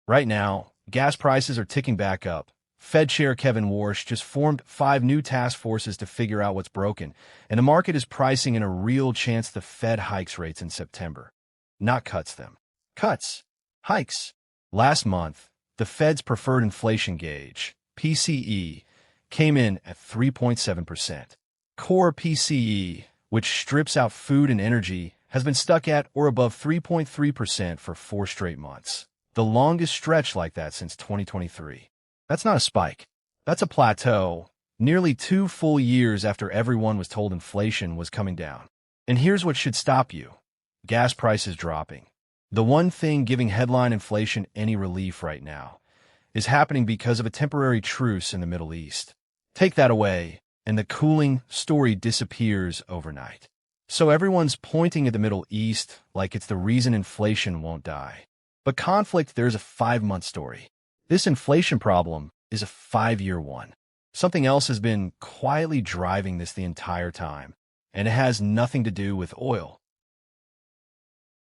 Right now, gas prices are ticking back up. Fed Chair Kevin Warsh just formed 5 new task forces to figure out what's broken, and the market is pricing in a real chance the Fed hikes rates in September. Not cuts them. Cuts. Hikes. Last month, the Fed's preferred inflation gauge, PCE, came in at 3.7%. Core PCE, which strips out food and energy, has been stuck at or above 3.3% for 4 straight months, the longest stretch like that since 2023. That's not a spike. That's a plateau, nearly 2 full years after everyone was told inflation was coming down. And here's what should stop you. Gas prices dropping. The one thing giving headline inflation any relief right now is happening because of a temporary truce in the Middle East. Take that away, and the cooling story disappears overnight. So everyone's pointing at the Middle East like it's the reason inflation won't die. But conflict, there's a 5-month story. This inflation problem is a 5-year one. Something else has been quietly driving this the entire time, and it has nothing to do with oil.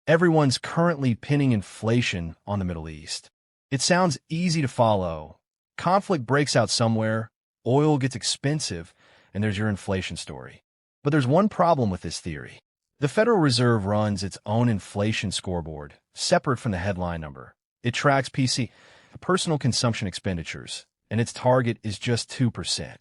Everyone's currently pinning inflation on the Middle East. It sounds easy to follow. Conflict breaks out somewhere, oil gets expensive, and there's your inflation story. But there's one problem with this theory. The Federal Reserve runs its own inflation scoreboard, separate from the headline number. It tracks personal consumption expenditures, and its target is just 2%.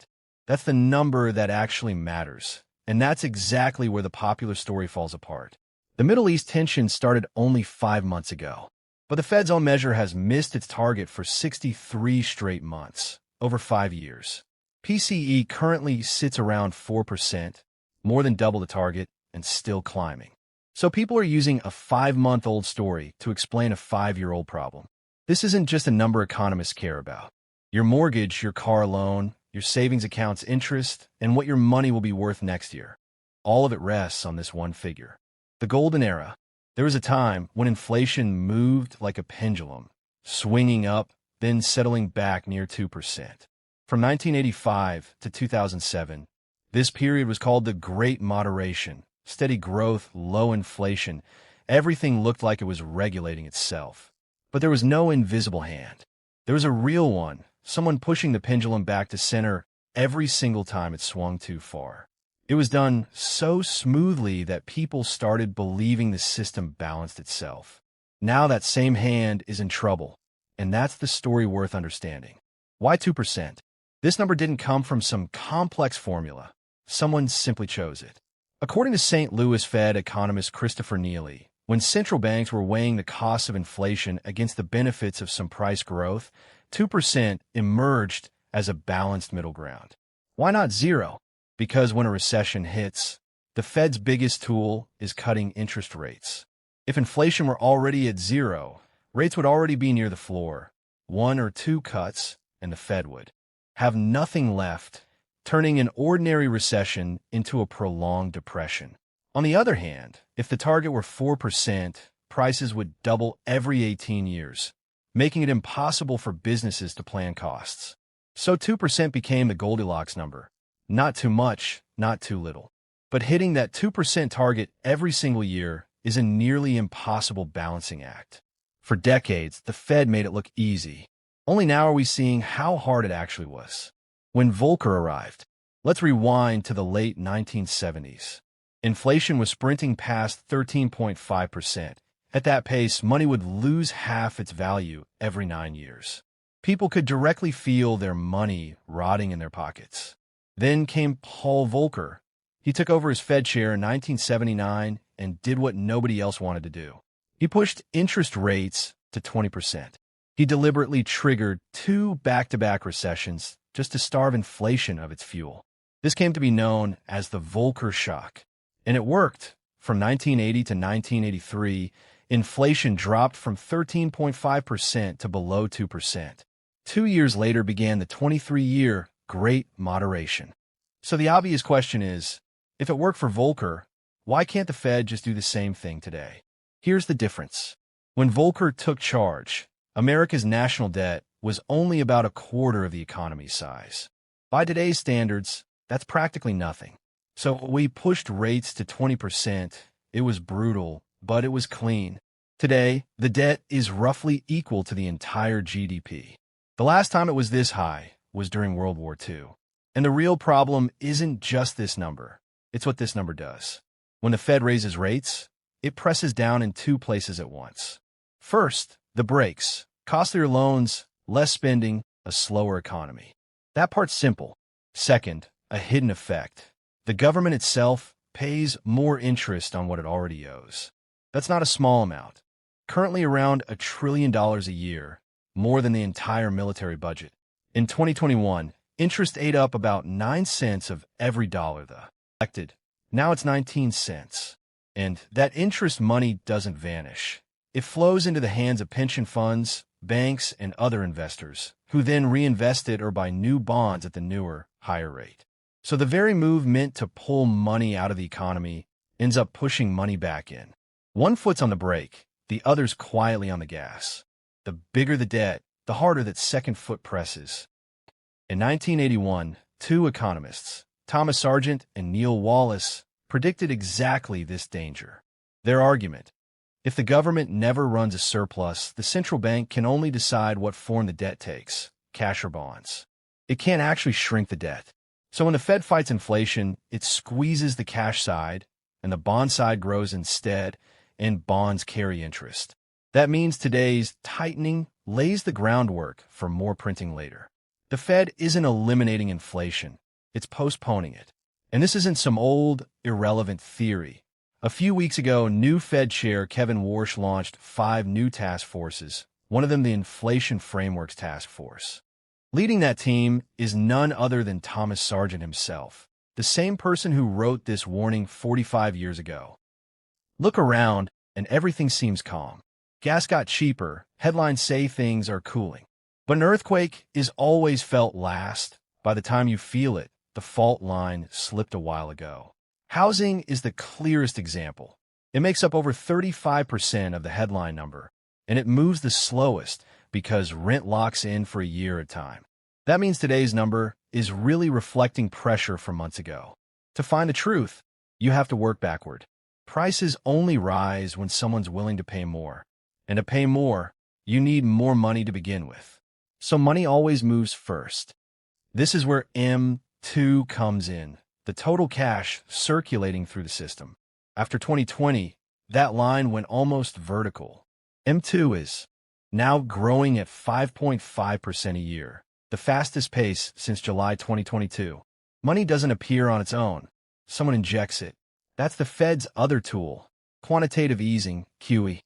That's the number that actually matters, and that's exactly where the popular story falls apart. The Middle East tension started only 5 months ago, but the Fed's own measure has missed its target for 63 straight months, over 5 years. PCE currently sits around 4%, more than double the target, and still climbing. So people are using a 5-month-old story to explain a 5-year-old problem. This isn't just a number economists care about. Your mortgage, your car loan, your savings account's interest, and what your money will be worth next year. All of it rests on this one figure. The golden era. There was a time when inflation moved like a pendulum, swinging up, then settling back near 2%. From 1985 to 2007, this period was called the Great Moderation. Steady growth, low inflation. Everything looked like it was regulating itself. But there was no invisible hand. There was a real one, someone pushing the pendulum back to center every single time it swung too far. It was done so smoothly that people started believing the system balanced itself. Now that same hand is in trouble, and that's the story worth understanding. Why 2%? This number didn't come from some complex formula. Someone simply chose it. According to St. Louis Fed economist Christopher Neely, when central banks were weighing the costs of inflation against the benefits of some price growth, 2% emerged as a balanced middle ground. Why not 0? Because when a recession hits, the Fed's biggest tool is cutting interest rates. If inflation were already at 0, rates would already be near the floor. 1 or 2 cuts, and the Fed would have nothing left, turning an ordinary recession into a prolonged depression. On the other hand, if the target were 4%, prices would double every 18 years, making it impossible for businesses to plan costs. So 2% became the Goldilocks number. Not too much, not too little. But hitting that 2% target every single year is a nearly impossible balancing act. For decades, the Fed made it look easy. Only now are we seeing how hard it actually was. When Volcker arrived, let's rewind to the late 1970s. Inflation was sprinting past 13.5%. At that pace, money would lose half its value every 9 years. People could directly feel their money rotting in their pockets. Then came Paul Volcker. He took over as Fed chair in 1979 and did what nobody else wanted to do. He pushed interest rates to 20%. He deliberately triggered 2 back-to-back recessions just to starve inflation of its fuel. This came to be known as the Volcker shock. And it worked. From 1980 to 1983, inflation dropped from 13.5% to below 2%. 2 years later began the 23-year Great Moderation. So the obvious question is, if it worked for Volcker, why can't the Fed just do the same thing today? Here's the difference. When Volcker took charge, America's national debt was only about a quarter of the economy's size. By today's standards, that's practically nothing. So we pushed rates to 20%. It was brutal, but it was clean. Today, the debt is roughly equal to the entire GDP. The last time it was this high was during World War II. And the real problem isn't just this number. It's what this number does. When the Fed raises rates, it presses down in two places at once. First, the brakes. Costlier loans, less spending, a slower economy. That part's simple. Second, a hidden effect. The government itself pays more interest on what it already owes. That's not a small amount. Currently around $1 trillion a year, more than the entire military budget. In 2021, interest ate up about 9 cents of every dollar collected. Now it's 19 cents. And that interest money doesn't vanish. It flows into the hands of pension funds, banks, and other investors, who then reinvest it or buy new bonds at the newer, higher rate. So the very move meant to pull money out of the economy ends up pushing money back in. One foot's on the brake, the other's quietly on the gas. The bigger the debt, the harder that second foot presses. In 1981, two economists, Thomas Sargent and Neil Wallace, predicted exactly this danger. Their argument: if the government never runs a surplus, the central bank can only decide what form the debt takes, cash or bonds. It can't actually shrink the debt. So when the Fed fights inflation, it squeezes the cash side, and the bond side grows instead, and bonds carry interest. That means today's tightening lays the groundwork for more printing later. The Fed isn't eliminating inflation, it's postponing it. And this isn't some old, irrelevant theory. A few weeks ago, new Fed Chair Kevin Warsh launched 5 new task forces, one of them the Inflation Frameworks Task Force. Leading that team is none other than Thomas Sargent himself, the same person who wrote this warning 45 years ago. Look around, and everything seems calm. Gas got cheaper, headlines say things are cooling. But an earthquake is always felt last. By the time you feel it, the fault line slipped a while ago. Housing is the clearest example. It makes up over 35% of the headline number, and it moves the slowest because rent locks in for a year at a time. That means today's number is really reflecting pressure from months ago. To find the truth, you have to work backward. Prices only rise when someone's willing to pay more. And to pay more, you need more money to begin with. So money always moves first. This is where M2 comes in, the total cash circulating through the system. After 2020, that line went almost vertical. M2 is now growing at 5.5% a year, the fastest pace since July 2022. Money doesn't appear on its own. Someone injects it. That's the Fed's other tool, quantitative easing, QE.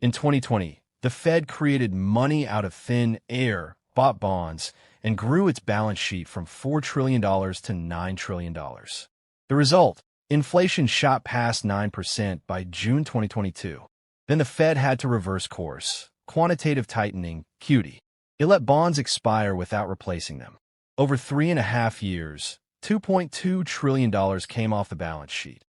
In 2020, the Fed created money out of thin air, bought bonds, and grew its balance sheet from $4 trillion to $9 trillion. The result: inflation shot past 9% by June 2022. Then the Fed had to reverse course. Quantitative tightening, QT. It let bonds expire without replacing them. Over 3.5 years, $2.2 trillion came off the balance sheet.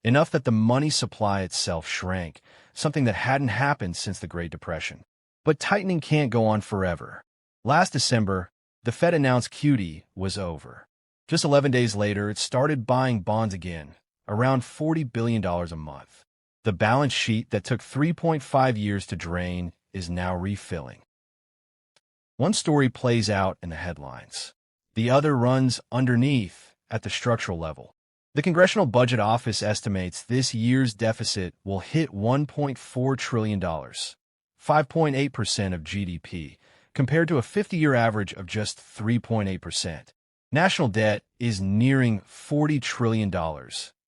Enough that the money supply itself shrank, something that hadn't happened since the Great Depression. But tightening can't go on forever. Last December, the Fed announced QT was over. Just 11 days later, it started buying bonds again, around $40 billion a month. The balance sheet that took 3.5 years to drain is now refilling. One story plays out in the headlines. The other runs underneath at the structural level. The Congressional Budget Office estimates this year's deficit will hit $1.4 trillion, 5.8% of GDP, compared to a 50-year average of just 3.8%. National debt is nearing $40 trillion,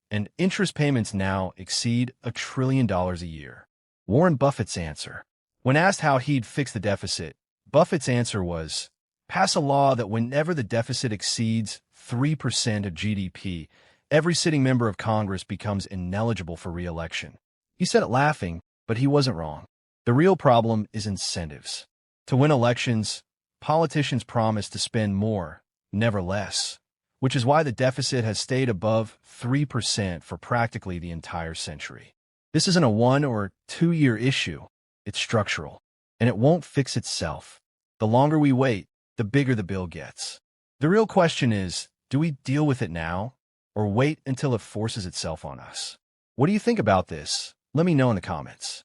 and interest payments now exceed $1 trillion a year. Warren Buffett's answer. When asked how he'd fix the deficit, Buffett's answer was, pass a law that whenever the deficit exceeds 3% of GDP, every sitting member of Congress becomes ineligible for re-election. He said it laughing, but he wasn't wrong. The real problem is incentives. To win elections, politicians promise to spend more, never less, which is why the deficit has stayed above 3% for practically the entire century. This isn't a 1 or 2 year issue. It's structural, and it won't fix itself. The longer we wait, the bigger the bill gets. The real question is, do we deal with it now, or wait until it forces itself on us? What do you think about this? Let me know in the comments.